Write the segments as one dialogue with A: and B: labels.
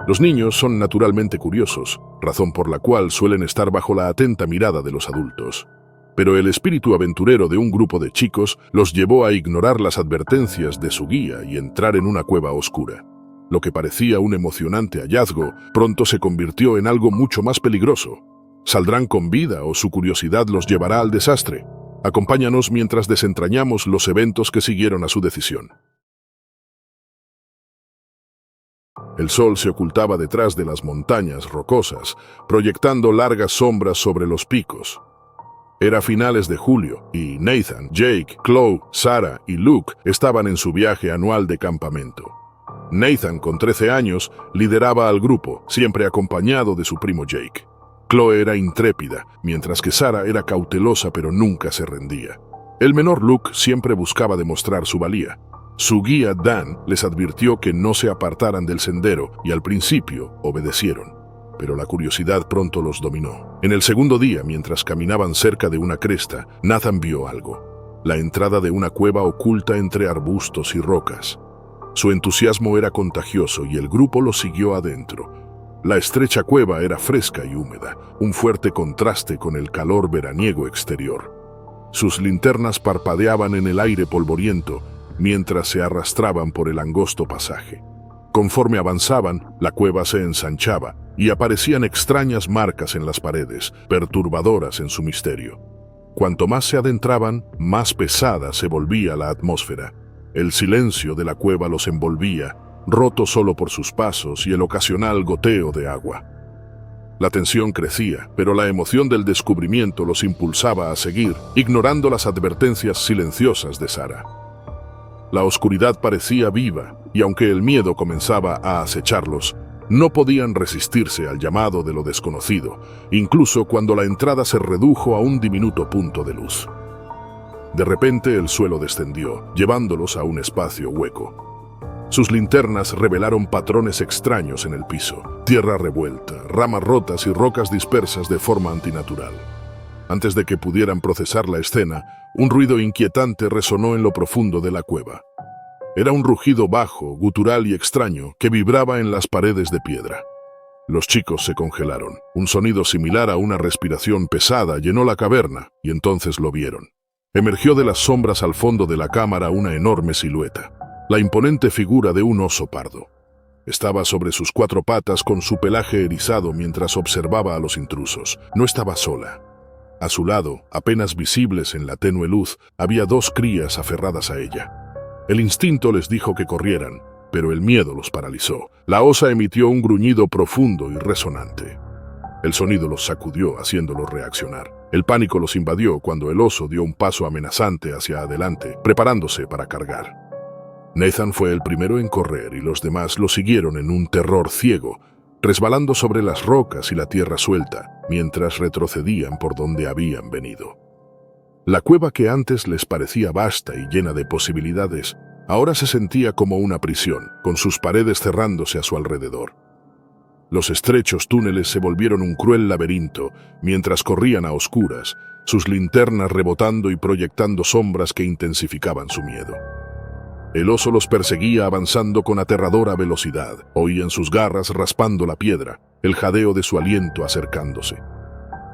A: Los niños son naturalmente curiosos, razón por la cual suelen estar bajo la atenta mirada de los adultos. Pero el espíritu aventurero de un grupo de chicos los llevó a ignorar las advertencias de su guía y entrar en una cueva oscura. Lo que parecía un emocionante hallazgo, pronto se convirtió en algo mucho más peligroso. ¿Saldrán con vida o su curiosidad los llevará al desastre? Acompáñanos mientras desentrañamos los eventos que siguieron a su decisión. El sol se ocultaba detrás de las montañas rocosas, proyectando largas sombras sobre los picos. Era finales de julio y Nathan, Jake, Chloe, Sarah y Luke estaban en su viaje anual de campamento. Nathan, con 13 años, lideraba al grupo, siempre acompañado de su primo Jake. Chloe era intrépida, mientras que Sarah era cautelosa pero nunca se rendía. El menor Luke siempre buscaba demostrar su valía. Su guía Dan les advirtió que no se apartaran del sendero y al principio obedecieron, pero la curiosidad pronto los dominó. En el segundo día, mientras caminaban cerca de una cresta, Nathan vio algo: la entrada de una cueva oculta entre arbustos y rocas. Su entusiasmo era contagioso y el grupo lo siguió adentro. La estrecha cueva era fresca y húmeda, un fuerte contraste con el calor veraniego exterior. Sus linternas parpadeaban en el aire polvoriento mientras se arrastraban por el angosto pasaje. Conforme avanzaban, la cueva se ensanchaba y aparecían extrañas marcas en las paredes, perturbadoras en su misterio. Cuanto más se adentraban, más pesada se volvía la atmósfera. El silencio de la cueva los envolvía, roto solo por sus pasos y el ocasional goteo de agua. La tensión crecía, pero la emoción del descubrimiento los impulsaba a seguir, ignorando las advertencias silenciosas de Sarah. La oscuridad parecía viva, y aunque el miedo comenzaba a acecharlos, no podían resistirse al llamado de lo desconocido, incluso cuando la entrada se redujo a un diminuto punto de luz. De repente el suelo descendió, llevándolos a un espacio hueco. Sus linternas revelaron patrones extraños en el piso: tierra revuelta, ramas rotas y rocas dispersas de forma antinatural. Antes de que pudieran procesar la escena, un ruido inquietante resonó en lo profundo de la cueva. Era un rugido bajo, gutural y extraño que vibraba en las paredes de piedra. Los chicos se congelaron. Un sonido similar a una respiración pesada llenó la caverna, y entonces lo vieron. Emergió de las sombras al fondo de la cámara una enorme silueta, la imponente figura de un oso pardo. Estaba sobre sus 4 patas con su pelaje erizado mientras observaba a los intrusos. No estaba sola. A su lado, apenas visibles en la tenue luz, había 2 crías aferradas a ella. El instinto les dijo que corrieran, pero el miedo los paralizó. La osa emitió un gruñido profundo y resonante. El sonido los sacudió, haciéndolos reaccionar. El pánico los invadió cuando el oso dio un paso amenazante hacia adelante, preparándose para cargar. Nathan fue el primero en correr y los demás lo siguieron en un terror ciego, resbalando sobre las rocas y la tierra suelta, mientras retrocedían por donde habían venido. La cueva que antes les parecía vasta y llena de posibilidades, ahora se sentía como una prisión, con sus paredes cerrándose a su alrededor. Los estrechos túneles se volvieron un cruel laberinto, mientras corrían a oscuras, sus linternas rebotando y proyectando sombras que intensificaban su miedo. El oso los perseguía avanzando con aterradora velocidad. Oían sus garras raspando la piedra, el jadeo de su aliento acercándose.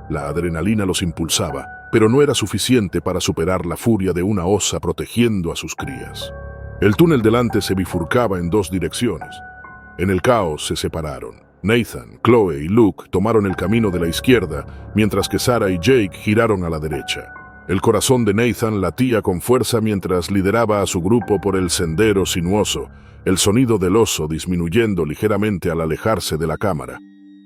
A: La adrenalina los impulsaba, pero no era suficiente para superar la furia de una osa protegiendo a sus crías. El túnel delante se bifurcaba en 2 direcciones. En el caos se separaron. Nathan, Chloe y Luke tomaron el camino de la izquierda, mientras que Sarah y Jake giraron a la derecha. El corazón de Nathan latía con fuerza mientras lideraba a su grupo por el sendero sinuoso, el sonido del oso disminuyendo ligeramente al alejarse de la cámara.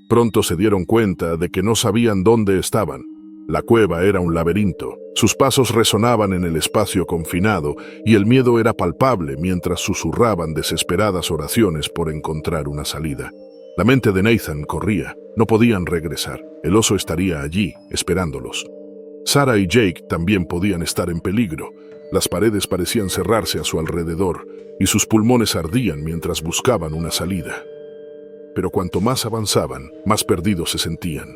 A: Pronto se dieron cuenta de que no sabían dónde estaban. La cueva era un laberinto. Sus pasos resonaban en el espacio confinado y el miedo era palpable mientras susurraban desesperadas oraciones por encontrar una salida. La mente de Nathan corría. No podían regresar. El oso estaría allí, esperándolos. Sarah y Jake también podían estar en peligro. Las paredes parecían cerrarse a su alrededor y sus pulmones ardían mientras buscaban una salida. Pero cuanto más avanzaban, más perdidos se sentían.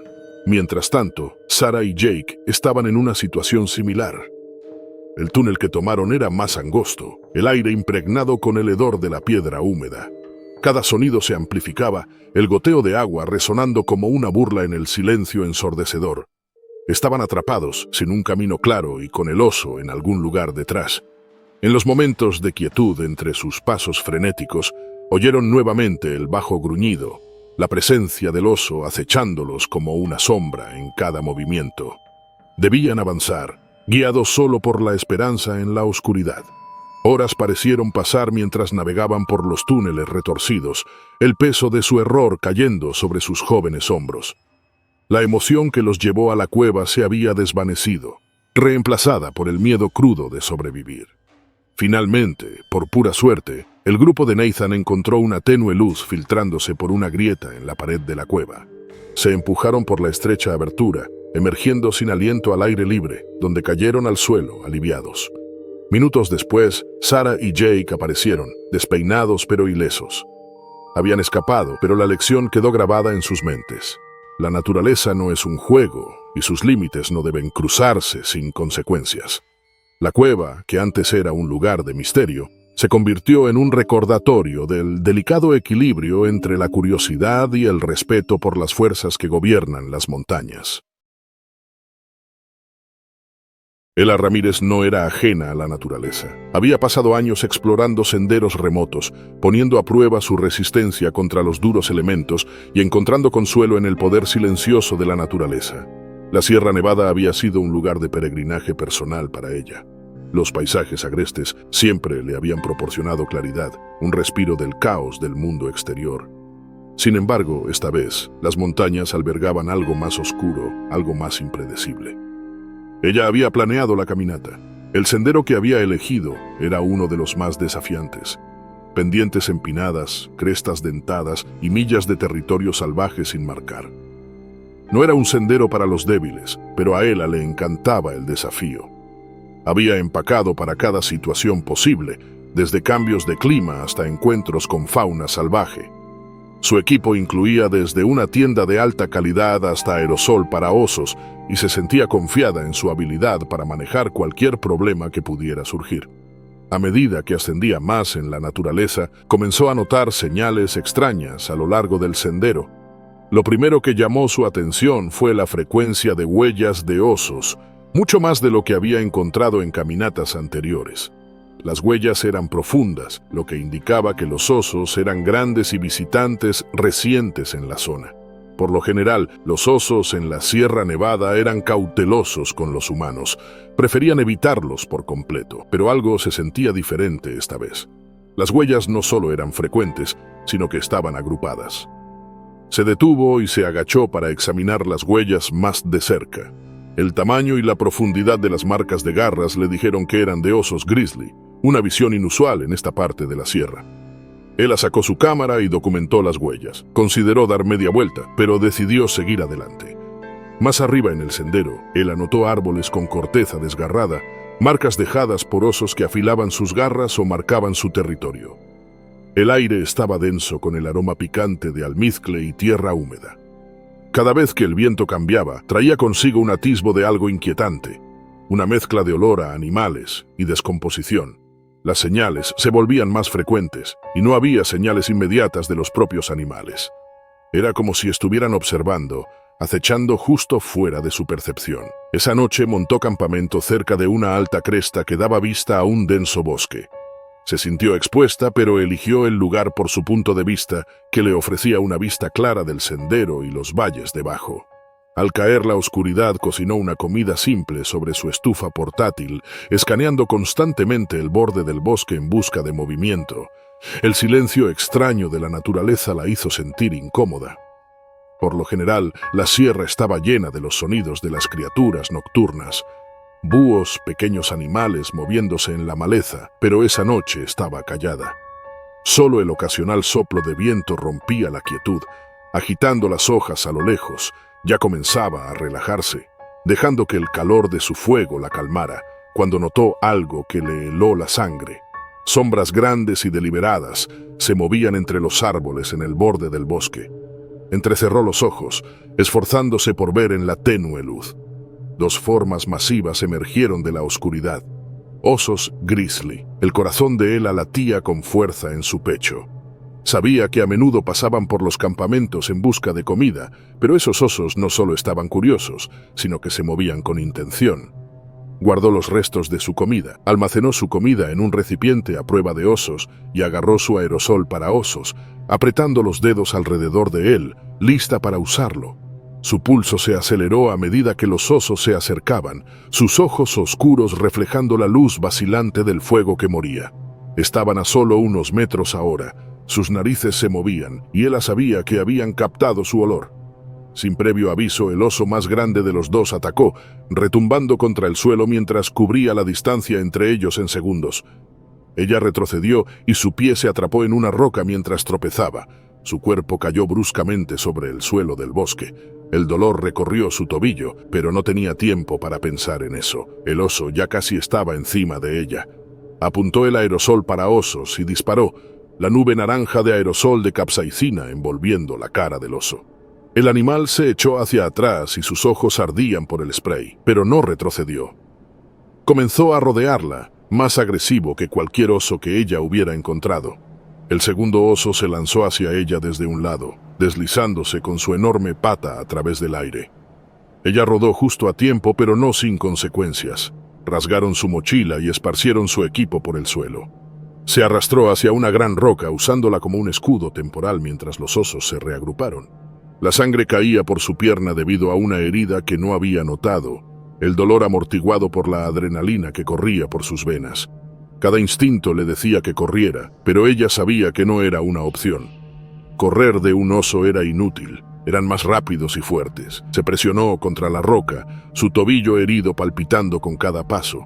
A: Mientras tanto, Sarah y Jake estaban en una situación similar. El túnel que tomaron era más angosto, el aire impregnado con el hedor de la piedra húmeda. Cada sonido se amplificaba, el goteo de agua resonando como una burla en el silencio ensordecedor. Estaban atrapados, sin un camino claro y con el oso en algún lugar detrás. En los momentos de quietud entre sus pasos frenéticos, oyeron nuevamente el bajo gruñido, la presencia del oso acechándolos como una sombra en cada movimiento. Debían avanzar, guiados solo por la esperanza en la oscuridad. Horas parecieron pasar mientras navegaban por los túneles retorcidos, el peso de su error cayendo sobre sus jóvenes hombros. La emoción que los llevó a la cueva se había desvanecido, reemplazada por el miedo crudo de sobrevivir. Finalmente, por pura suerte, el grupo de Nathan encontró una tenue luz filtrándose por una grieta en la pared de la cueva. Se empujaron por la estrecha abertura, emergiendo sin aliento al aire libre, donde cayeron al suelo, aliviados. Minutos después, Sarah y Jake aparecieron, despeinados pero ilesos. Habían escapado, pero la lección quedó grabada en sus mentes. La naturaleza no es un juego, y sus límites no deben cruzarse sin consecuencias. La cueva, que antes era un lugar de misterio, se convirtió en un recordatorio del delicado equilibrio entre la curiosidad y el respeto por las fuerzas que gobiernan las montañas. Ela Ramírez no era ajena a la naturaleza. Había pasado años explorando senderos remotos, poniendo a prueba su resistencia contra los duros elementos y encontrando consuelo en el poder silencioso de la naturaleza. La Sierra Nevada había sido un lugar de peregrinaje personal para ella. Los paisajes agrestes siempre le habían proporcionado claridad, un respiro del caos del mundo exterior. Sin embargo, esta vez, las montañas albergaban algo más oscuro, algo más impredecible. Ella había planeado la caminata. El sendero que había elegido era uno de los más desafiantes. Pendientes empinadas, crestas dentadas y millas de territorio salvaje sin marcar. No era un sendero para los débiles, pero a Ela le encantaba el desafío. Había empacado para cada situación posible, desde cambios de clima hasta encuentros con fauna salvaje. Su equipo incluía desde una tienda de alta calidad hasta aerosol para osos y se sentía confiada en su habilidad para manejar cualquier problema que pudiera surgir. A medida que ascendía más en la naturaleza, comenzó a notar señales extrañas a lo largo del sendero. Lo primero que llamó su atención fue la frecuencia de huellas de osos, mucho más de lo que había encontrado en caminatas anteriores. Las huellas eran profundas, lo que indicaba que los osos eran grandes y visitantes recientes en la zona. Por lo general, los osos en la Sierra Nevada eran cautelosos con los humanos, preferían evitarlos por completo, pero algo se sentía diferente esta vez. Las huellas no solo eran frecuentes, sino que estaban agrupadas. Se detuvo y se agachó para examinar las huellas más de cerca. El tamaño y la profundidad de las marcas de garras le dijeron que eran de osos grizzly, una visión inusual en esta parte de la sierra. Ela sacó su cámara y documentó las huellas. Consideró dar media vuelta, pero decidió seguir adelante. Más arriba en el sendero, Ela notó árboles con corteza desgarrada, marcas dejadas por osos que afilaban sus garras o marcaban su territorio. El aire estaba denso con el aroma picante de almizcle y tierra húmeda. Cada vez que el viento cambiaba, traía consigo un atisbo de algo inquietante, una mezcla de olor a animales y descomposición. Las señales se volvían más frecuentes y no había señales inmediatas de los propios animales. Era como si estuvieran observando, acechando justo fuera de su percepción. Esa noche montó campamento cerca de una alta cresta que daba vista a un denso bosque. Se sintió expuesta, pero eligió el lugar por su punto de vista, que le ofrecía una vista clara del sendero y los valles debajo. Al caer la oscuridad, cocinó una comida simple sobre su estufa portátil, escaneando constantemente el borde del bosque en busca de movimiento. El silencio extraño de la naturaleza la hizo sentir incómoda. Por lo general, la sierra estaba llena de los sonidos de las criaturas nocturnas. Búhos, pequeños animales moviéndose en la maleza, pero esa noche estaba callada. Solo el ocasional soplo de viento rompía la quietud, agitando las hojas a lo lejos. Ya comenzaba a relajarse, dejando que el calor de su fuego la calmara, cuando notó algo que le heló la sangre. Sombras grandes y deliberadas se movían entre los árboles en el borde del bosque. Entrecerró los ojos, esforzándose por ver en la tenue luz. Dos formas masivas emergieron de la oscuridad. Osos grizzly. El corazón de Ela latía con fuerza en su pecho. Sabía que a menudo pasaban por los campamentos en busca de comida, pero esos osos no solo estaban curiosos, sino que se movían con intención. Guardó los restos de su comida, almacenó su comida en un recipiente a prueba de osos y agarró su aerosol para osos, apretando los dedos alrededor de él, lista para usarlo. Su pulso se aceleró a medida que los osos se acercaban, sus ojos oscuros reflejando la luz vacilante del fuego que moría. Estaban a solo unos metros ahora. Sus narices se movían, y él sabía que habían captado su olor. Sin previo aviso, el oso más grande de los dos atacó, retumbando contra el suelo mientras cubría la distancia entre ellos en segundos. Ella retrocedió y su pie se atrapó en una roca mientras tropezaba. Su cuerpo cayó bruscamente sobre el suelo del bosque. El dolor recorrió su tobillo, pero no tenía tiempo para pensar en eso. El oso ya casi estaba encima de ella. Apuntó el aerosol para osos y disparó, la nube naranja de aerosol de capsaicina envolviendo la cara del oso. El animal se echó hacia atrás y sus ojos ardían por el spray, pero no retrocedió. Comenzó a rodearla, más agresivo que cualquier oso que ella hubiera encontrado. El segundo oso se lanzó hacia ella desde un lado, deslizándose con su enorme pata a través del aire. Ella rodó justo a tiempo, pero no sin consecuencias. Rasgaron su mochila y esparcieron su equipo por el suelo. Se arrastró hacia una gran roca usándola como un escudo temporal mientras los osos se reagruparon. La sangre caía por su pierna debido a una herida que no había notado, el dolor amortiguado por la adrenalina que corría por sus venas. Cada instinto le decía que corriera, pero ella sabía que no era una opción. Correr de un oso era inútil, eran más rápidos y fuertes. Se presionó contra la roca, su tobillo herido palpitando con cada paso.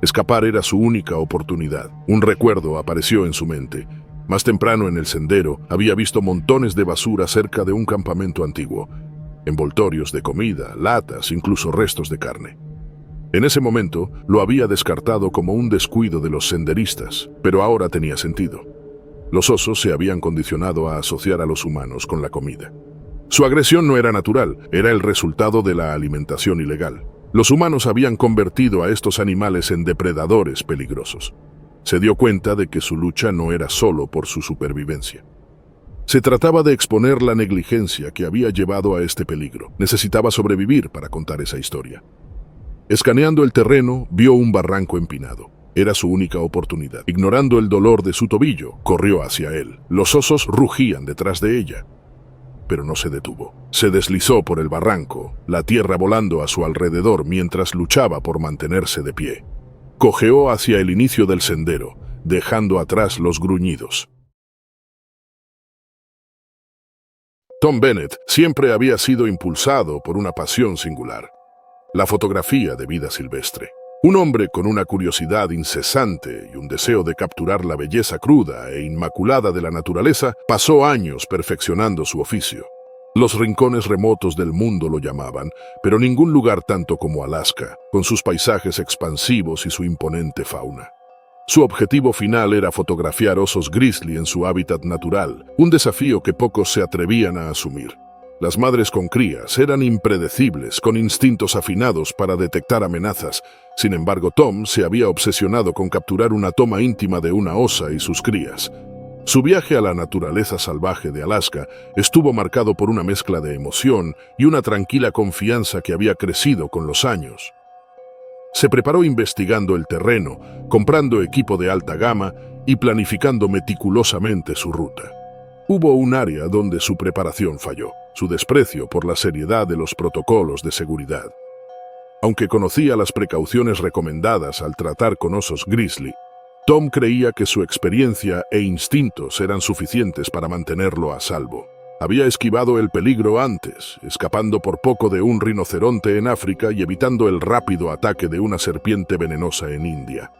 A: Escapar era su única oportunidad. Un recuerdo apareció en su mente. Más temprano en el sendero, había visto montones de basura cerca de un campamento antiguo. Envoltorios de comida, latas, incluso restos de carne. En ese momento, lo había descartado como un descuido de los senderistas, pero ahora tenía sentido. Los osos se habían condicionado a asociar a los humanos con la comida. Su agresión no era natural, era el resultado de la alimentación ilegal. Los humanos habían convertido a estos animales en depredadores peligrosos. Se dio cuenta de que su lucha no era solo por su supervivencia. Se trataba de exponer la negligencia que había llevado a este peligro. Necesitaba sobrevivir para contar esa historia. Escaneando el terreno, vio un barranco empinado. Era su única oportunidad. Ignorando el dolor de su tobillo, corrió hacia él. Los osos rugían detrás de ella, pero no se detuvo. Se deslizó por el barranco, la tierra volando a su alrededor mientras luchaba por mantenerse de pie. Cojeó hacia el inicio del sendero, dejando atrás los gruñidos. Tom Bennett siempre había sido impulsado por una pasión singular: la fotografía de vida silvestre. Un hombre con una curiosidad incesante y un deseo de capturar la belleza cruda e inmaculada de la naturaleza, pasó años perfeccionando su oficio. Los rincones remotos del mundo lo llamaban, pero ningún lugar tanto como Alaska, con sus paisajes expansivos y su imponente fauna. Su objetivo final era fotografiar osos grizzly en su hábitat natural, un desafío que pocos se atrevían a asumir. Las madres con crías eran impredecibles, con instintos afinados para detectar amenazas. Sin embargo, Tom se había obsesionado con capturar una toma íntima de una osa y sus crías. Su viaje a la naturaleza salvaje de Alaska estuvo marcado por una mezcla de emoción y una tranquila confianza que había crecido con los años. Se preparó investigando el terreno, comprando equipo de alta gama y planificando meticulosamente su ruta. Hubo un área donde su preparación falló: su desprecio por la seriedad de los protocolos de seguridad. Aunque conocía las precauciones recomendadas al tratar con osos grizzly, Tom creía que su experiencia e instintos eran suficientes para mantenerlo a salvo. Había esquivado el peligro antes, escapando por poco de un rinoceronte en África y evitando el rápido ataque de una serpiente venenosa en India.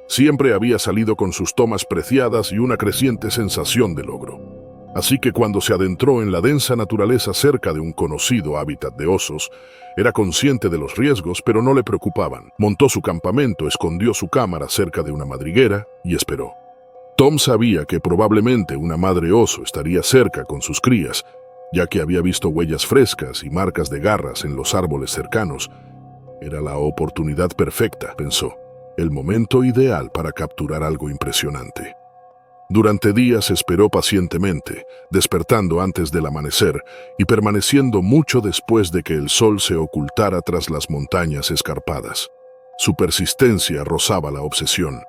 A: Siempre había salido con sus tomas preciadas y una creciente sensación de logro. Así que cuando se adentró en la densa naturaleza cerca de un conocido hábitat de osos, era consciente de los riesgos, pero no le preocupaban. Montó su campamento, escondió su cámara cerca de una madriguera y esperó. Tom sabía que probablemente una madre oso estaría cerca con sus crías, ya que había visto huellas frescas y marcas de garras en los árboles cercanos. Era la oportunidad perfecta, pensó, el momento ideal para capturar algo impresionante. Durante días esperó pacientemente, despertando antes del amanecer y permaneciendo mucho después de que el sol se ocultara tras las montañas escarpadas. Su persistencia rozaba la obsesión.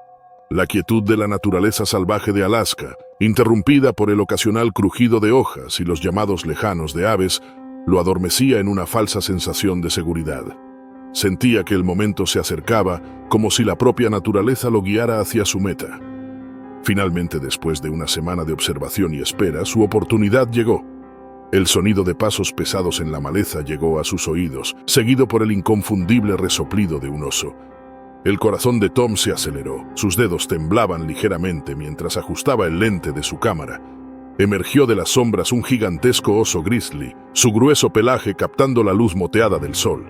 A: La quietud de la naturaleza salvaje de Alaska, interrumpida por el ocasional crujido de hojas y los llamados lejanos de aves, lo adormecía en una falsa sensación de seguridad. Sentía que el momento se acercaba, como si la propia naturaleza lo guiara hacia su meta. Finalmente, después de una semana de observación y espera, su oportunidad llegó. El sonido de pasos pesados en la maleza llegó a sus oídos, seguido por el inconfundible resoplido de un oso. El corazón de Tom se aceleró, sus dedos temblaban ligeramente mientras ajustaba el lente de su cámara. Emergió de las sombras un gigantesco oso grizzly, su grueso pelaje captando la luz moteada del sol.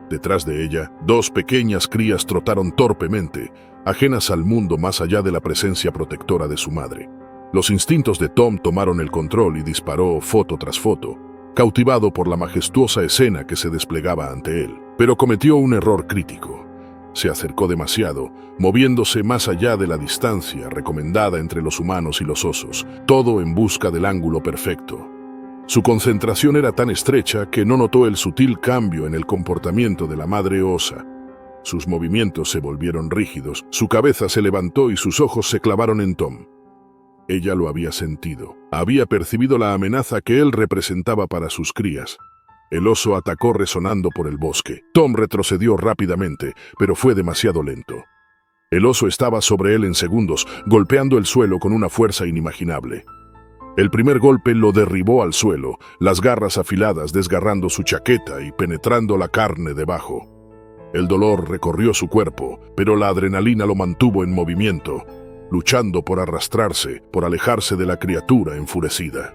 A: Detrás de ella, dos pequeñas crías trotaron torpemente, ajenas al mundo más allá de la presencia protectora de su madre. Los instintos de Tom tomaron el control y disparó foto tras foto, cautivado por la majestuosa escena que se desplegaba ante él. Pero cometió un error crítico. Se acercó demasiado, moviéndose más allá de la distancia recomendada entre los humanos y los osos, todo en busca del ángulo perfecto. Su concentración era tan estrecha que no notó el sutil cambio en el comportamiento de la madre osa. Sus movimientos se volvieron rígidos, su cabeza se levantó y sus ojos se clavaron en Tom. Ella lo había sentido, había percibido la amenaza que él representaba para sus crías. El oso atacó resonando por el bosque. Tom retrocedió rápidamente, pero fue demasiado lento. El oso estaba sobre él en segundos, golpeando el suelo con una fuerza inimaginable. El primer golpe lo derribó al suelo, las garras afiladas desgarrando su chaqueta y penetrando la carne debajo. El dolor recorrió su cuerpo, pero la adrenalina lo mantuvo en movimiento, luchando por arrastrarse, por alejarse de la criatura enfurecida.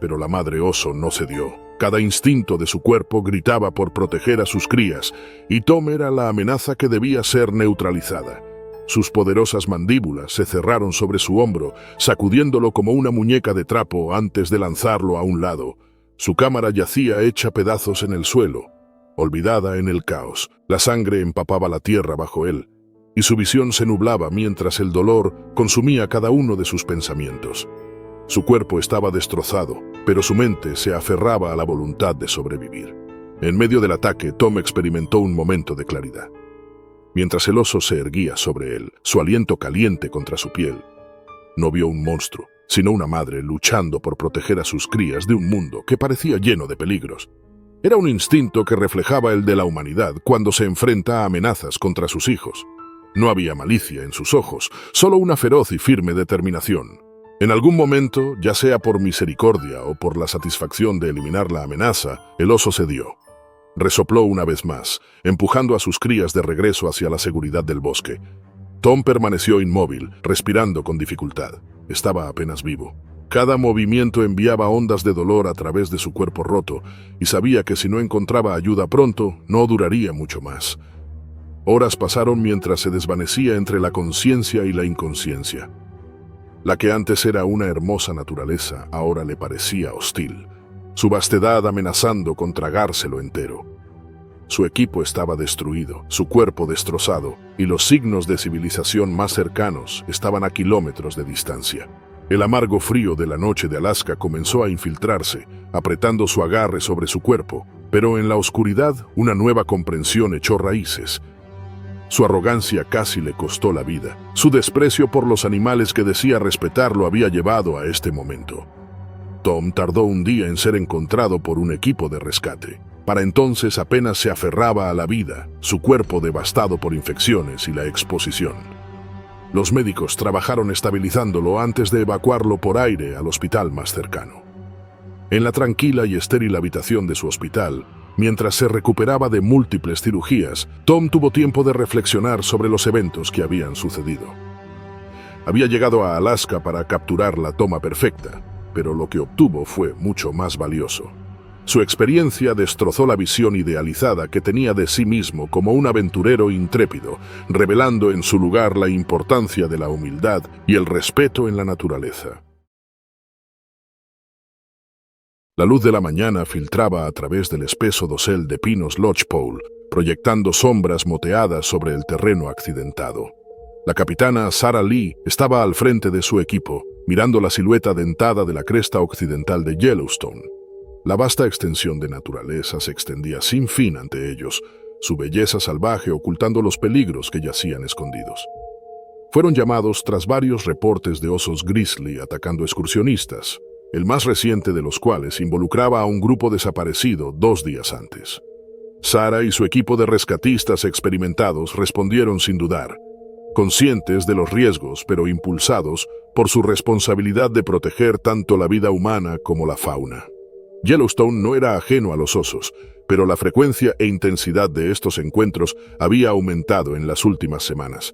A: Pero la madre oso no cedió. Cada instinto de su cuerpo gritaba por proteger a sus crías, y Tom era la amenaza que debía ser neutralizada. Sus poderosas mandíbulas se cerraron sobre su hombro, sacudiéndolo como una muñeca de trapo antes de lanzarlo a un lado. Su cámara yacía hecha pedazos en el suelo, olvidada en el caos. La sangre empapaba la tierra bajo él, y su visión se nublaba mientras el dolor consumía cada uno de sus pensamientos. Su cuerpo estaba destrozado, pero su mente se aferraba a la voluntad de sobrevivir. En medio del ataque, Tom experimentó un momento de claridad. Mientras el oso se erguía sobre él, su aliento caliente contra su piel, no vio un monstruo, sino una madre luchando por proteger a sus crías de un mundo que parecía lleno de peligros. Era un instinto que reflejaba el de la humanidad cuando se enfrenta a amenazas contra sus hijos. No había malicia en sus ojos, solo una feroz y firme determinación. En algún momento, ya sea por misericordia o por la satisfacción de eliminar la amenaza, el oso cedió. Resopló una vez más, empujando a sus crías de regreso hacia la seguridad del bosque. Tom permaneció inmóvil, respirando con dificultad. Estaba apenas vivo. Cada movimiento enviaba ondas de dolor a través de su cuerpo roto, y sabía que si no encontraba ayuda pronto, no duraría mucho más. Horas pasaron mientras se desvanecía entre la conciencia y la inconsciencia. La que antes era una hermosa naturaleza, ahora le parecía hostil, su vastedad amenazando con tragárselo entero. Su equipo estaba destruido, su cuerpo destrozado, y los signos de civilización más cercanos estaban a kilómetros de distancia. El amargo frío de la noche de Alaska comenzó a infiltrarse, apretando su agarre sobre su cuerpo, pero en la oscuridad una nueva comprensión echó raíces. Su arrogancia casi le costó la vida. Su desprecio por los animales que decía respetar lo había llevado a este momento. Tom tardó un día en ser encontrado por un equipo de rescate. Para entonces apenas se aferraba a la vida, su cuerpo devastado por infecciones y la exposición. Los médicos trabajaron estabilizándolo antes de evacuarlo por aire al hospital más cercano. En la tranquila y estéril habitación de su hospital, mientras se recuperaba de múltiples cirugías, Tom tuvo tiempo de reflexionar sobre los eventos que habían sucedido. Había llegado a Alaska para capturar la toma perfecta, pero lo que obtuvo fue mucho más valioso. Su experiencia destrozó la visión idealizada que tenía de sí mismo como un aventurero intrépido, revelando en su lugar la importancia de la humildad y el respeto en la naturaleza. La luz de la mañana filtraba a través del espeso dosel de pinos lodgepole, proyectando sombras moteadas sobre el terreno accidentado. La capitana Sarah Lee estaba al frente de su equipo, mirando la silueta dentada de la cresta occidental de Yellowstone. La vasta extensión de naturaleza se extendía sin fin ante ellos, su belleza salvaje ocultando los peligros que yacían escondidos. Fueron llamados tras varios reportes de osos grizzly atacando excursionistas, el más reciente de los cuales involucraba a un grupo desaparecido 2 días antes. Sarah y su equipo de rescatistas experimentados respondieron sin dudar, conscientes de los riesgos pero impulsados por su responsabilidad de proteger tanto la vida humana como la fauna. Yellowstone no era ajeno a los osos, pero la frecuencia e intensidad de estos encuentros había aumentado en las últimas semanas.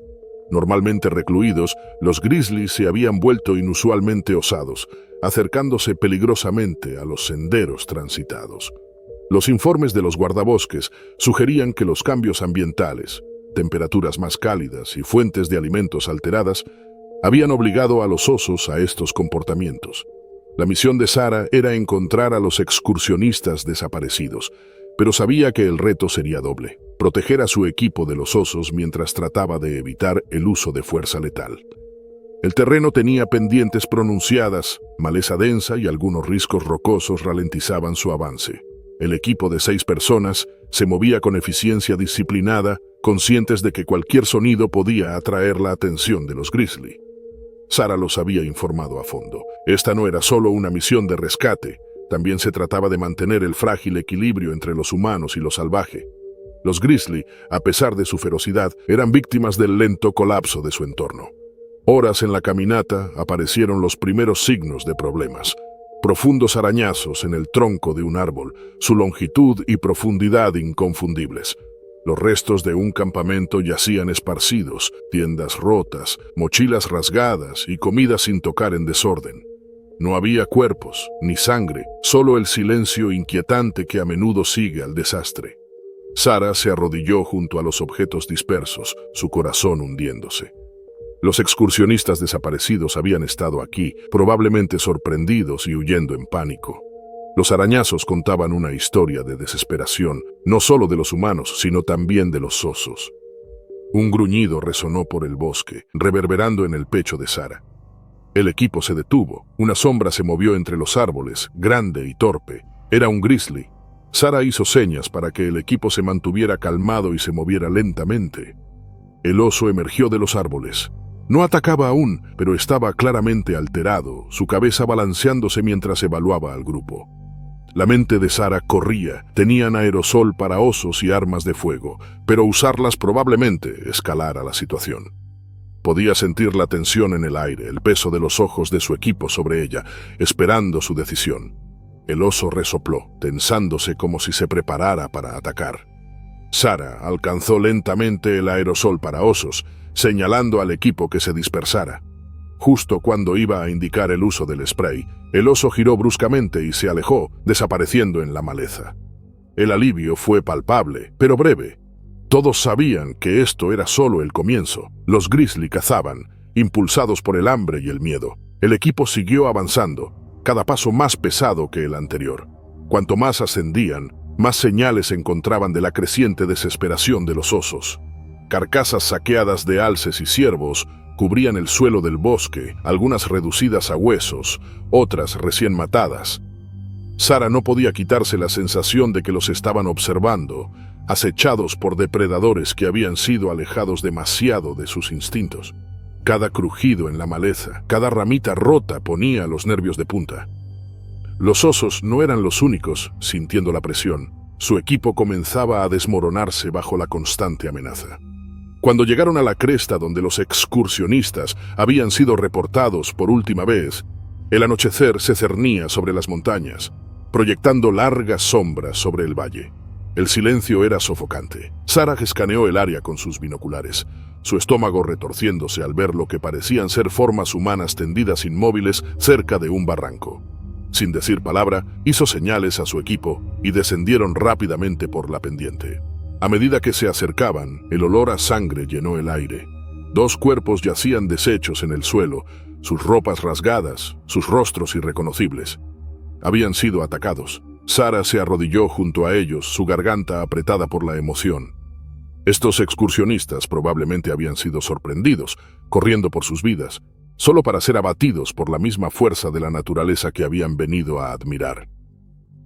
A: Normalmente recluidos, los grizzlies se habían vuelto inusualmente osados, acercándose peligrosamente a los senderos transitados. Los informes de los guardabosques sugerían que los cambios ambientales, temperaturas más cálidas y fuentes de alimentos alteradas, habían obligado a los osos a estos comportamientos. La misión de Sarah era encontrar a los excursionistas desaparecidos, pero sabía que el reto sería doble: proteger a su equipo de los osos mientras trataba de evitar el uso de fuerza letal. El terreno tenía pendientes pronunciadas, maleza densa y algunos riscos rocosos ralentizaban su avance. El equipo de 6 personas se movía con eficiencia disciplinada, conscientes de que cualquier sonido podía atraer la atención de los grizzly. Sarah los había informado a fondo. Esta no era solo una misión de rescate, también se trataba de mantener el frágil equilibrio entre los humanos y lo salvaje. Los grizzly, a pesar de su ferocidad, eran víctimas del lento colapso de su entorno. Horas en la caminata aparecieron los primeros signos de problemas. Profundos arañazos en el tronco de un árbol, su longitud y profundidad inconfundibles. Los restos de un campamento yacían esparcidos, tiendas rotas, mochilas rasgadas y comida sin tocar en desorden. No había cuerpos, ni sangre, solo el silencio inquietante que a menudo sigue al desastre. Sarah se arrodilló junto a los objetos dispersos, su corazón hundiéndose. Los excursionistas desaparecidos habían estado aquí, probablemente sorprendidos y huyendo en pánico. Los arañazos contaban una historia de desesperación, no solo de los humanos, sino también de los osos. Un gruñido resonó por el bosque, reverberando en el pecho de Sarah. El equipo se detuvo. Una sombra se movió entre los árboles, grande y torpe. Era un grizzly. Sarah hizo señas para que el equipo se mantuviera calmado y se moviera lentamente. El oso emergió de los árboles. No atacaba aún, pero estaba claramente alterado, su cabeza balanceándose mientras evaluaba al grupo. La mente de Sarah corría, tenían aerosol para osos y armas de fuego, pero usarlas probablemente escalara la situación. Podía sentir la tensión en el aire, el peso de los ojos de su equipo sobre ella, esperando su decisión. El oso resopló, tensándose como si se preparara para atacar. Sarah alcanzó lentamente el aerosol para osos, señalando al equipo que se dispersara. Justo cuando iba a indicar el uso del spray, el oso giró bruscamente y se alejó, desapareciendo en la maleza. El alivio fue palpable, pero breve. Todos sabían que esto era solo el comienzo. Los grizzly cazaban, impulsados por el hambre y el miedo. El equipo siguió avanzando, cada paso más pesado que el anterior. Cuanto más ascendían, más señales encontraban de la creciente desesperación de los osos. Carcasas saqueadas de alces y ciervos cubrían el suelo del bosque, algunas reducidas a huesos, otras recién matadas. Sarah no podía quitarse la sensación de que los estaban observando, acechados por depredadores que habían sido alejados demasiado de sus instintos. Cada crujido en la maleza, cada ramita rota ponía los nervios de punta. Los osos no eran los únicos sintiendo la presión. Su equipo comenzaba a desmoronarse bajo la constante amenaza. Cuando llegaron a la cresta donde los excursionistas habían sido reportados por última vez, el anochecer se cernía sobre las montañas, proyectando largas sombras sobre el valle. El silencio era sofocante. Sarah escaneó el área con sus binoculares, su estómago retorciéndose al ver lo que parecían ser formas humanas tendidas inmóviles cerca de un barranco. Sin decir palabra, hizo señales a su equipo y descendieron rápidamente por la pendiente. A medida que se acercaban, el olor a sangre llenó el aire. 2 cuerpos yacían deshechos en el suelo, sus ropas rasgadas, sus rostros irreconocibles. Habían sido atacados. Sarah se arrodilló junto a ellos, su garganta apretada por la emoción. Estos excursionistas probablemente habían sido sorprendidos, corriendo por sus vidas, solo para ser abatidos por la misma fuerza de la naturaleza que habían venido a admirar.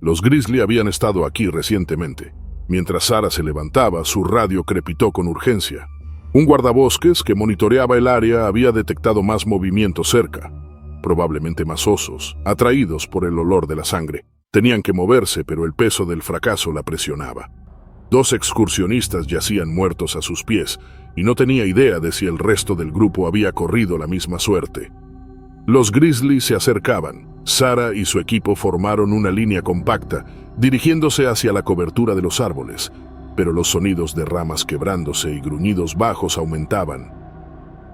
A: Los Grizzly habían estado aquí recientemente. Mientras Sarah se levantaba, su radio crepitó con urgencia. Un guardabosques que monitoreaba el área había detectado más movimiento cerca, probablemente más osos, atraídos por el olor de la sangre. Tenían que moverse, pero el peso del fracaso la presionaba. 2 excursionistas yacían muertos a sus pies, y no tenía idea de si el resto del grupo había corrido la misma suerte. Los Grizzly se acercaban. Sarah y su equipo formaron una línea compacta, dirigiéndose hacia la cobertura de los árboles, pero los sonidos de ramas quebrándose y gruñidos bajos aumentaban.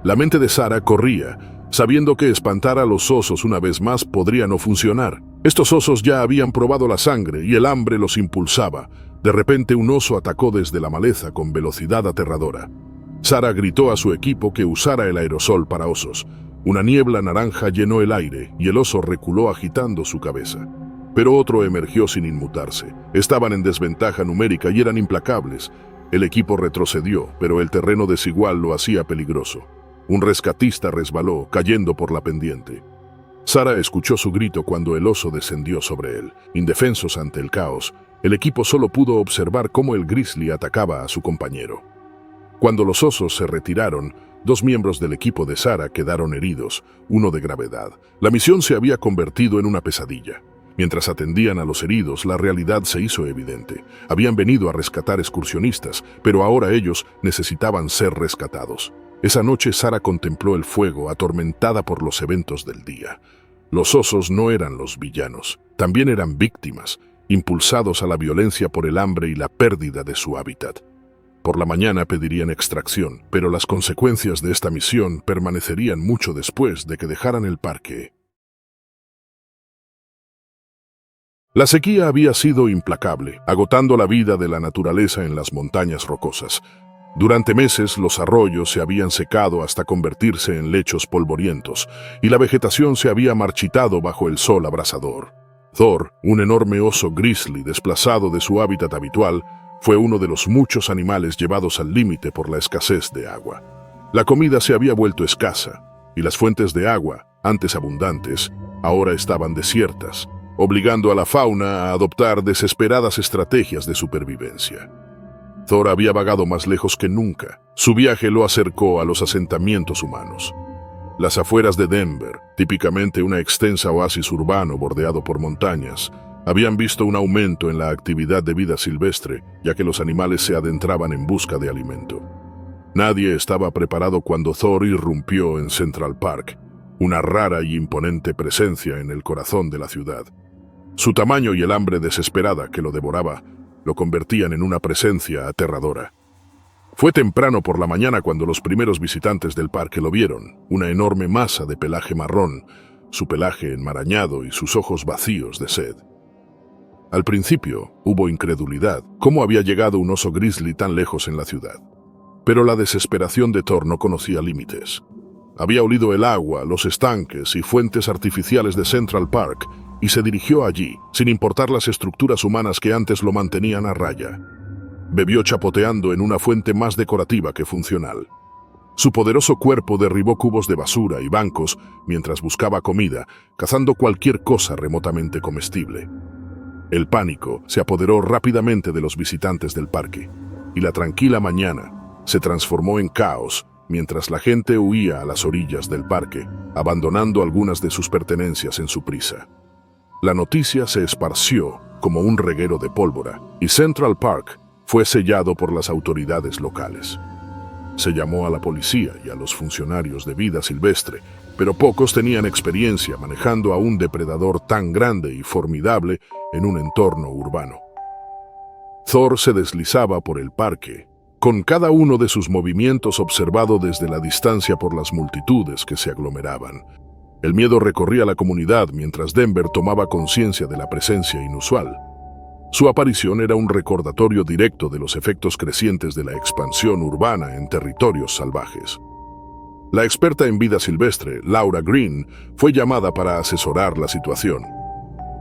A: La mente de Sarah corría, sabiendo que espantar a los osos una vez más podría no funcionar. Estos osos ya habían probado la sangre y el hambre los impulsaba. De repente un oso atacó desde la maleza con velocidad aterradora. Sarah gritó a su equipo que usara el aerosol para osos. Una niebla naranja llenó el aire y el oso reculó agitando su cabeza. Pero otro emergió sin inmutarse. Estaban en desventaja numérica y eran implacables. El equipo retrocedió, pero el terreno desigual lo hacía peligroso. Un rescatista resbaló, cayendo por la pendiente. Sarah escuchó su grito cuando el oso descendió sobre él. Indefensos ante el caos, el equipo solo pudo observar cómo el grizzly atacaba a su compañero. Cuando los osos se retiraron, 2 miembros del equipo de Sarah quedaron heridos, uno de gravedad. La misión se había convertido en una pesadilla. Mientras atendían a los heridos, la realidad se hizo evidente. Habían venido a rescatar excursionistas, pero ahora ellos necesitaban ser rescatados. Esa noche Sarah contempló el fuego, atormentada por los eventos del día. Los osos no eran los villanos, también eran víctimas, impulsados a la violencia por el hambre y la pérdida de su hábitat. Por la mañana pedirían extracción, pero las consecuencias de esta misión permanecerían mucho después de que dejaran el parque. La sequía había sido implacable, agotando la vida de la naturaleza en las montañas rocosas. Durante meses los arroyos se habían secado hasta convertirse en lechos polvorientos, y la vegetación se había marchitado bajo el sol abrasador. Thor, un enorme oso grizzly desplazado de su hábitat habitual, fue uno de los muchos animales llevados al límite por la escasez de agua. La comida se había vuelto escasa, y las fuentes de agua, antes abundantes, ahora estaban desiertas, obligando a la fauna a adoptar desesperadas estrategias de supervivencia. Thor había vagado más lejos que nunca. Su viaje lo acercó a los asentamientos humanos. Las afueras de Denver, típicamente una extensa oasis urbano bordeado por montañas, habían visto un aumento en la actividad de vida silvestre, ya que los animales se adentraban en busca de alimento. Nadie estaba preparado cuando Thor irrumpió en Central Park, una rara y imponente presencia en el corazón de la ciudad. Su tamaño y el hambre desesperada que lo devoraba lo convertían en una presencia aterradora. Fue temprano por la mañana cuando los primeros visitantes del parque lo vieron, una enorme masa de pelaje marrón, su pelaje enmarañado y sus ojos vacíos de sed. Al principio hubo incredulidad. ¿Cómo había llegado un oso grizzly tan lejos en la ciudad? Pero la desesperación de Thor no conocía límites. Había olido el agua, los estanques y fuentes artificiales de Central Park y se dirigió allí, sin importar las estructuras humanas que antes lo mantenían a raya. Bebió chapoteando en una fuente más decorativa que funcional. Su poderoso cuerpo derribó cubos de basura y bancos mientras buscaba comida, cazando cualquier cosa remotamente comestible. El pánico se apoderó rápidamente de los visitantes del parque, y la tranquila mañana se transformó en caos mientras la gente huía a las orillas del parque, abandonando algunas de sus pertenencias en su prisa. La noticia se esparció como un reguero de pólvora, y Central Park fue sellado por las autoridades locales. Se llamó a la policía y a los funcionarios de vida silvestre, pero pocos tenían experiencia manejando a un depredador tan grande y formidable en un entorno urbano. Thor se deslizaba por el parque, con cada uno de sus movimientos observado desde la distancia por las multitudes que se aglomeraban. El miedo recorría la comunidad mientras Denver tomaba conciencia de la presencia inusual. Su aparición era un recordatorio directo de los efectos crecientes de la expansión urbana en territorios salvajes. La experta en vida silvestre, Laura Green, fue llamada para asesorar la situación.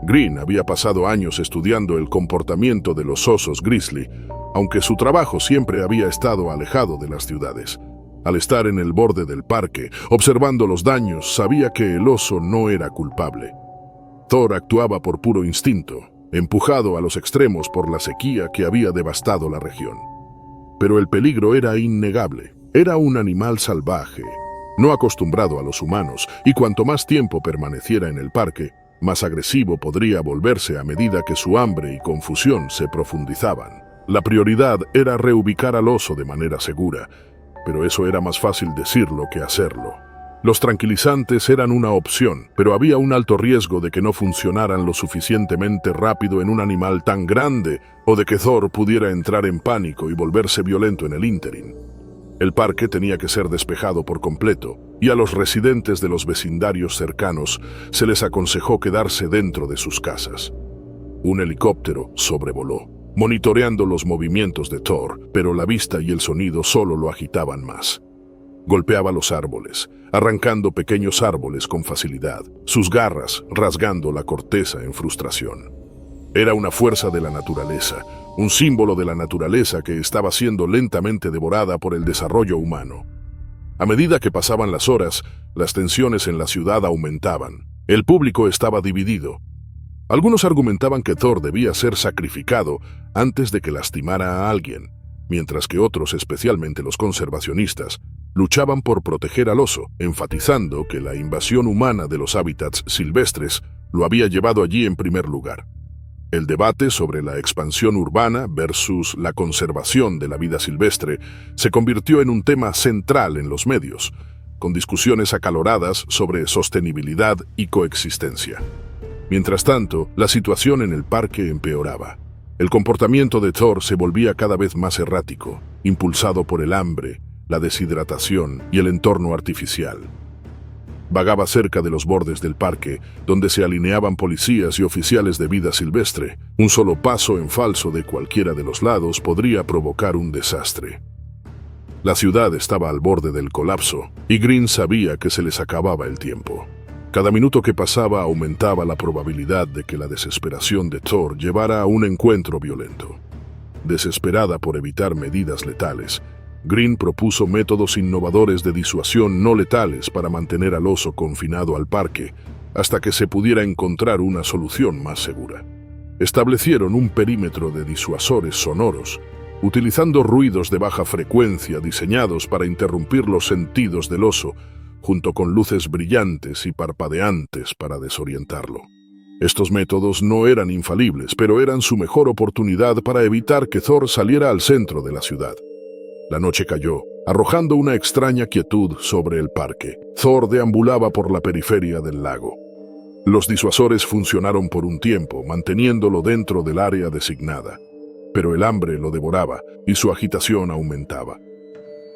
A: Green había pasado años estudiando el comportamiento de los osos grizzly, aunque su trabajo siempre había estado alejado de las ciudades. Al estar en el borde del parque, observando los daños, sabía que el oso no era culpable. Thor actuaba por puro instinto, empujado a los extremos por la sequía que había devastado la región. Pero el peligro era innegable. Era un animal salvaje, no acostumbrado a los humanos, y cuanto más tiempo permaneciera en el parque, más agresivo podría volverse a medida que su hambre y confusión se profundizaban. La prioridad era reubicar al oso de manera segura, pero eso era más fácil decirlo que hacerlo. Los tranquilizantes eran una opción, pero había un alto riesgo de que no funcionaran lo suficientemente rápido en un animal tan grande o de que Thor pudiera entrar en pánico y volverse violento en el ínterin. El parque tenía que ser despejado por completo, y a los residentes de los vecindarios cercanos se les aconsejó quedarse dentro de sus casas. Un helicóptero sobrevoló, monitoreando los movimientos de Thor, pero la vista y el sonido solo lo agitaban más. Golpeaba los árboles, arrancando pequeños árboles con facilidad, sus garras rasgando la corteza en frustración. Era una fuerza de la naturaleza, un símbolo de la naturaleza que estaba siendo lentamente devorada por el desarrollo humano. A medida que pasaban las horas, las tensiones en la ciudad aumentaban. El público estaba dividido. Algunos argumentaban que Thor debía ser sacrificado antes de que lastimara a alguien, mientras que otros, especialmente los conservacionistas, luchaban por proteger al oso, enfatizando que la invasión humana de los hábitats silvestres lo había llevado allí en primer lugar. El debate sobre la expansión urbana versus la conservación de la vida silvestre se convirtió en un tema central en los medios, con discusiones acaloradas sobre sostenibilidad y coexistencia. Mientras tanto, la situación en el parque empeoraba. El comportamiento de Thor se volvía cada vez más errático, impulsado por el hambre, la deshidratación y el entorno artificial. Vagaba cerca de los bordes del parque, donde se alineaban policías y oficiales de vida silvestre. Un solo paso en falso de cualquiera de los lados podría provocar un desastre. La ciudad estaba al borde del colapso, y Green sabía que se les acababa el tiempo. Cada minuto que pasaba aumentaba la probabilidad de que la desesperación de Thor llevara a un encuentro violento. Desesperada por evitar medidas letales, Green propuso métodos innovadores de disuasión no letales para mantener al oso confinado al parque hasta que se pudiera encontrar una solución más segura. Establecieron un perímetro de disuasores sonoros, utilizando ruidos de baja frecuencia diseñados para interrumpir los sentidos del oso, junto con luces brillantes y parpadeantes para desorientarlo. Estos métodos no eran infalibles, pero eran su mejor oportunidad para evitar que Thor saliera al centro de la ciudad. La noche cayó, arrojando una extraña quietud sobre el parque. Thor deambulaba por la periferia del lago. Los disuasores funcionaron por un tiempo, manteniéndolo dentro del área designada. Pero el hambre lo devoraba y su agitación aumentaba.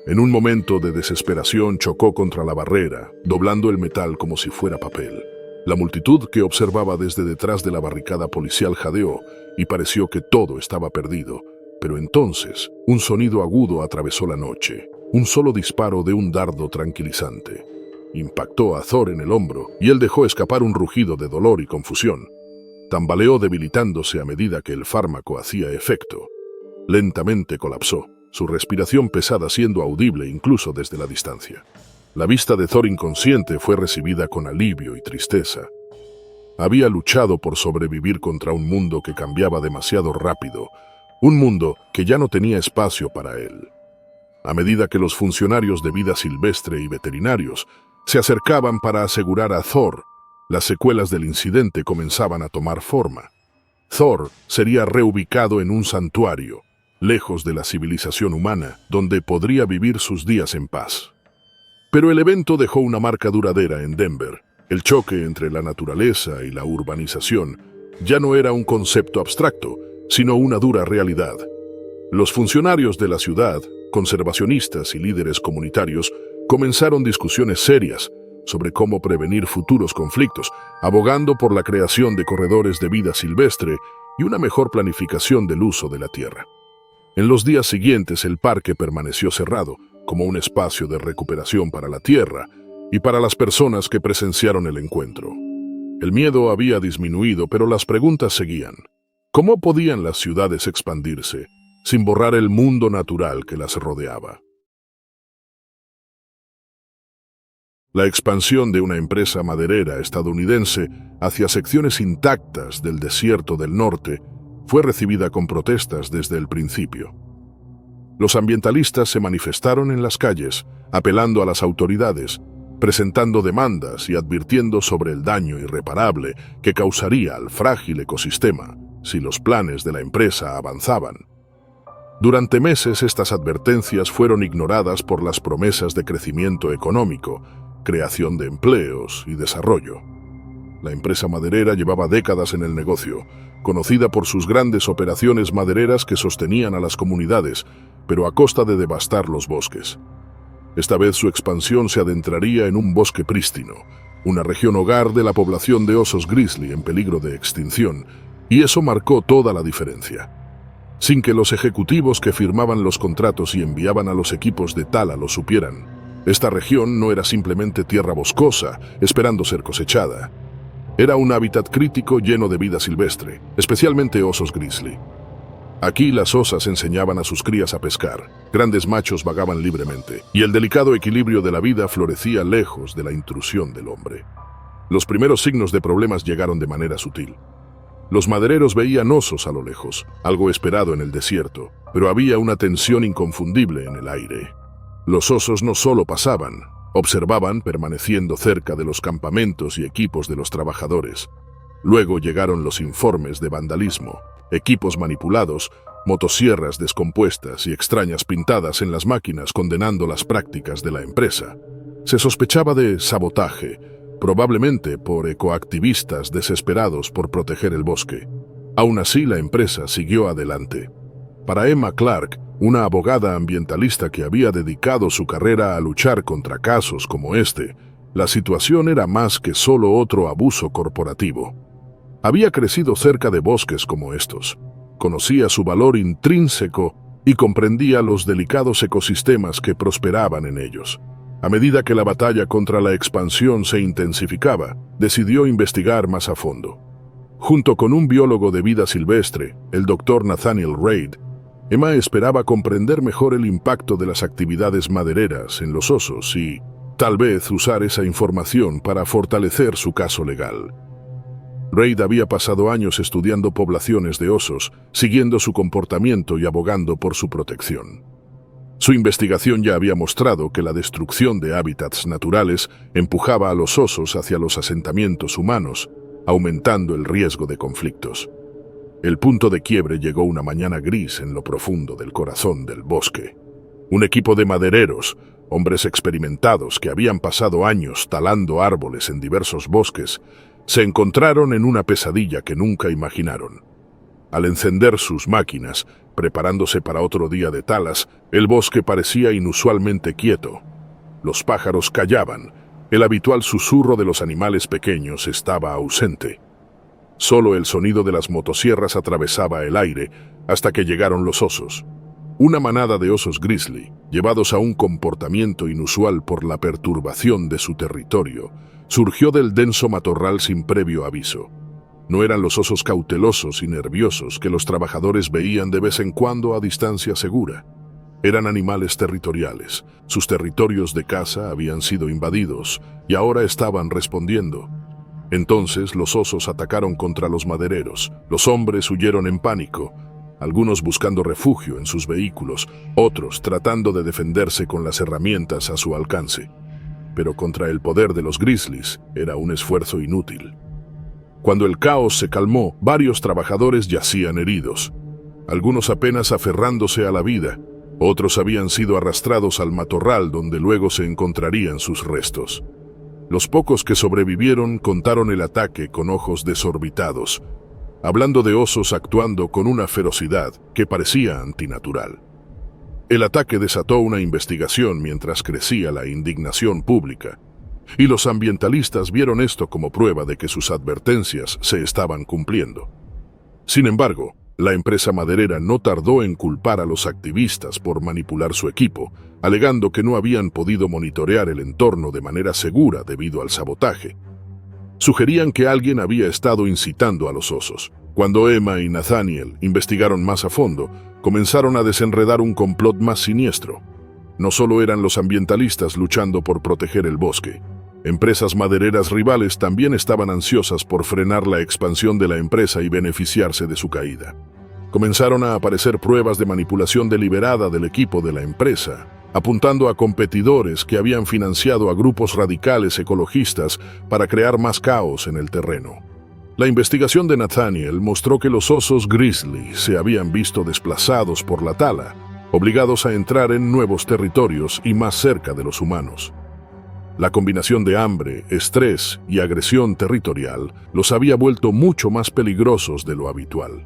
A: En un momento de desesperación chocó contra la barrera, doblando el metal como si fuera papel. La multitud que observaba desde detrás de la barricada policial jadeó y pareció que todo estaba perdido. Pero entonces, un sonido agudo atravesó la noche, un solo disparo de un dardo tranquilizante. Impactó a Thor en el hombro y él dejó escapar un rugido de dolor y confusión. Tambaleó debilitándose a medida que el fármaco hacía efecto. Lentamente colapsó, su respiración pesada siendo audible incluso desde la distancia. La vista de Thor inconsciente fue recibida con alivio y tristeza. Había luchado por sobrevivir contra un mundo que cambiaba demasiado rápido, un mundo que ya no tenía espacio para él. A medida que los funcionarios de vida silvestre y veterinarios se acercaban para asegurar a Thor, las secuelas del incidente comenzaban a tomar forma. Thor sería reubicado en un santuario, lejos de la civilización humana, donde podría vivir sus días en paz. Pero el evento dejó una marca duradera en Denver. El choque entre la naturaleza y la urbanización ya no era un concepto abstracto, sino una dura realidad. Los funcionarios de la ciudad, conservacionistas y líderes comunitarios comenzaron discusiones serias sobre cómo prevenir futuros conflictos, abogando por la creación de corredores de vida silvestre y una mejor planificación del uso de la tierra. En los días siguientes el parque permaneció cerrado como un espacio de recuperación para la tierra y para las personas que presenciaron el encuentro. El miedo había disminuido, pero las preguntas seguían. ¿Cómo podían las ciudades expandirse sin borrar el mundo natural que las rodeaba. La expansión de una empresa maderera estadounidense hacia secciones intactas del desierto del norte fue recibida con protestas desde el principio. Los ambientalistas se manifestaron en las calles, apelando a las autoridades, presentando demandas y advirtiendo sobre el daño irreparable que causaría al frágil ecosistema si los planes de la empresa avanzaban. Durante meses estas advertencias fueron ignoradas por las promesas de crecimiento económico, creación de empleos y desarrollo. La empresa maderera llevaba décadas en el negocio, conocida por sus grandes operaciones madereras que sostenían a las comunidades, pero a costa de devastar los bosques. Esta vez su expansión se adentraría en un bosque prístino, una región hogar de la población de osos grizzly en peligro de extinción, y eso marcó toda la diferencia. Sin que los ejecutivos que firmaban los contratos y enviaban a los equipos de tala lo supieran, esta región no era simplemente tierra boscosa, esperando ser cosechada. Era un hábitat crítico lleno de vida silvestre, especialmente osos grizzly. Aquí las osas enseñaban a sus crías a pescar, grandes machos vagaban libremente, y el delicado equilibrio de la vida florecía lejos de la intrusión del hombre. Los primeros signos de problemas llegaron de manera sutil. Los madereros veían osos a lo lejos, algo esperado en el desierto, pero había una tensión inconfundible en el aire. Los osos no solo pasaban, observaban permaneciendo cerca de los campamentos y equipos de los trabajadores. Luego llegaron los informes de vandalismo, equipos manipulados, motosierras descompuestas y extrañas pintadas en las máquinas condenando las prácticas de la empresa. Se sospechaba de sabotaje, probablemente por ecoactivistas desesperados por proteger el bosque. Aún así, la empresa siguió adelante. Para Emma Clark, una abogada ambientalista que había dedicado su carrera a luchar contra casos como este, la situación era más que solo otro abuso corporativo. Había crecido cerca de bosques como estos, conocía su valor intrínseco y comprendía los delicados ecosistemas que prosperaban en ellos. A medida que la batalla contra la expansión se intensificaba, decidió investigar más a fondo. Junto con un biólogo de vida silvestre, el Dr. Nathaniel Reid, Emma esperaba comprender mejor el impacto de las actividades madereras en los osos y, tal vez, usar esa información para fortalecer su caso legal. Reid había pasado años estudiando poblaciones de osos, siguiendo su comportamiento y abogando por su protección. Su investigación ya había mostrado que la destrucción de hábitats naturales empujaba a los osos hacia los asentamientos humanos, aumentando el riesgo de conflictos. El punto de quiebre llegó una mañana gris en lo profundo del corazón del bosque. Un equipo de madereros, hombres experimentados que habían pasado años talando árboles en diversos bosques, se encontraron en una pesadilla que nunca imaginaron. Al encender sus máquinas, preparándose para otro día de talas, el bosque parecía inusualmente quieto. Los pájaros callaban, el habitual susurro de los animales pequeños estaba ausente. Solo el sonido de las motosierras atravesaba el aire hasta que llegaron los osos. Una manada de osos grizzly, llevados a un comportamiento inusual por la perturbación de su territorio, surgió del denso matorral sin previo aviso. No eran los osos cautelosos y nerviosos que los trabajadores veían de vez en cuando a distancia segura. Eran animales territoriales. Sus territorios de caza habían sido invadidos y ahora estaban respondiendo. Entonces los osos atacaron contra los madereros. Los hombres huyeron en pánico, algunos buscando refugio en sus vehículos, otros tratando de defenderse con las herramientas a su alcance. Pero contra el poder de los grizzlies era un esfuerzo inútil. Cuando el caos se calmó, varios trabajadores yacían heridos, algunos apenas aferrándose a la vida, otros habían sido arrastrados al matorral donde luego se encontrarían sus restos. Los pocos que sobrevivieron contaron el ataque con ojos desorbitados, hablando de osos actuando con una ferocidad que parecía antinatural. El ataque desató una investigación mientras crecía la indignación pública, y los ambientalistas vieron esto como prueba de que sus advertencias se estaban cumpliendo. Sin embargo, la empresa maderera no tardó en culpar a los activistas por manipular su equipo, alegando que no habían podido monitorear el entorno de manera segura debido al sabotaje. Sugerían que alguien había estado incitando a los osos, Cuando Emma y Nathaniel investigaron más a fondo, comenzaron a desenredar un complot más siniestro. No solo eran los ambientalistas luchando por proteger el bosque. Empresas madereras rivales también estaban ansiosas por frenar la expansión de la empresa y beneficiarse de su caída. Comenzaron a aparecer pruebas de manipulación deliberada del equipo de la empresa, apuntando a competidores que habían financiado a grupos radicales ecologistas para crear más caos en el terreno. La investigación de Nathaniel mostró que los osos grizzly se habían visto desplazados por la tala, obligados a entrar en nuevos territorios y más cerca de los humanos. La combinación de hambre, estrés y agresión territorial los había vuelto mucho más peligrosos de lo habitual.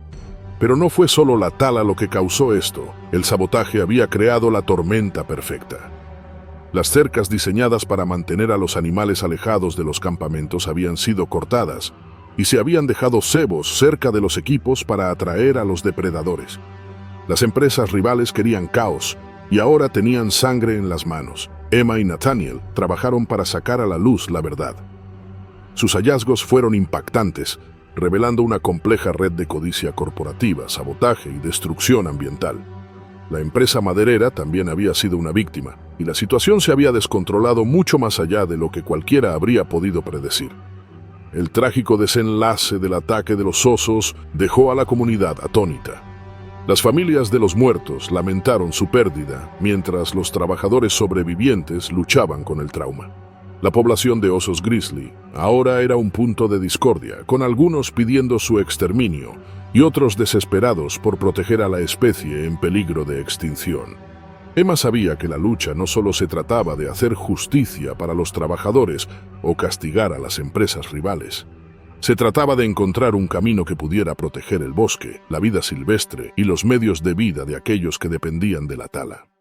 A: Pero no fue solo la tala lo que causó esto, el sabotaje había creado la tormenta perfecta. Las cercas diseñadas para mantener a los animales alejados de los campamentos habían sido cortadas y se habían dejado cebos cerca de los equipos para atraer a los depredadores. Las empresas rivales querían caos y ahora tenían sangre en las manos. Emma y Nathaniel trabajaron para sacar a la luz la verdad. Sus hallazgos fueron impactantes, revelando una compleja red de codicia corporativa, sabotaje y destrucción ambiental. La empresa maderera también había sido una víctima, y la situación se había descontrolado mucho más allá de lo que cualquiera habría podido predecir. El trágico desenlace del ataque de los osos dejó a la comunidad atónita. Las familias de los muertos lamentaron su pérdida, mientras los trabajadores sobrevivientes luchaban con el trauma. La población de osos grizzly ahora era un punto de discordia, con algunos pidiendo su exterminio y otros desesperados por proteger a la especie en peligro de extinción. Emma sabía que la lucha no solo se trataba de hacer justicia para los trabajadores o castigar a las empresas rivales. Se trataba de encontrar un camino que pudiera proteger el bosque, la vida silvestre y los medios de vida de aquellos que dependían de la tala.